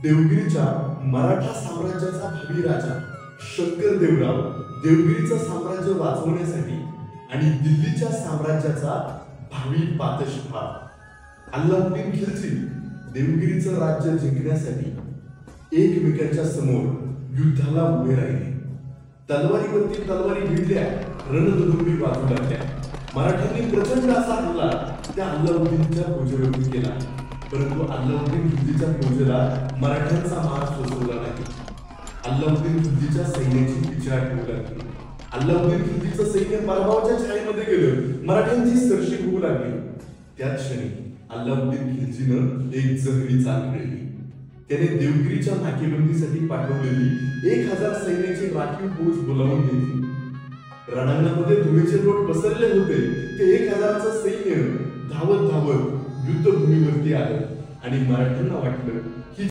देवगिरीच्या मराठा साम्राज्याचा भावी राजा शंकर देवराव देवगिरीचं साम्राज्य वाचवण्यासाठी आणि दिल्लीच्या साम्राज्याचा भावी पातशहा अल्लाउद्दीन खिलजी देवगिरीचं राज्य जिंकण्यासाठी एकमेकांच्या समोर युद्धाला उभे राहिले. तलवारीवरती तलवारी भिडल्या, रणदुंदुभी वाजू लागल्या. मराठ्यांनी प्रचंड असा हल्ला त्या अल्लाउद्दीनच्या फौजेवरती केला, परंतु अल्लाउद्दीन खिलजीच्या फौजेला मराठ्यांचा मार सोसवला नाही. अल्लाउद्दीन खिलजीच्या सैन्याची पिछाड होऊ लागली. अल्लाउद्दीन खिलजीचं सैन्य पराभवाच्या छायेमध्ये गेलं. मराठ्यांची सरशी होऊ लागली. त्याच क्षणी अल्लाउद्दीन खिलजीनं एक जहरी चाल घडली. त्याने देवगिरीच्या नाकेबंदीसाठी पाठवलेली 1000 सैन्याची राखीव फौज बोलावून घेतली. रणांगणामध्ये धुळीचे लोट पसरले होते. ते 1000चं सैन्य धावत धावत युद्धभूमीवरती आलं आणि मराठ्यांना वाटलं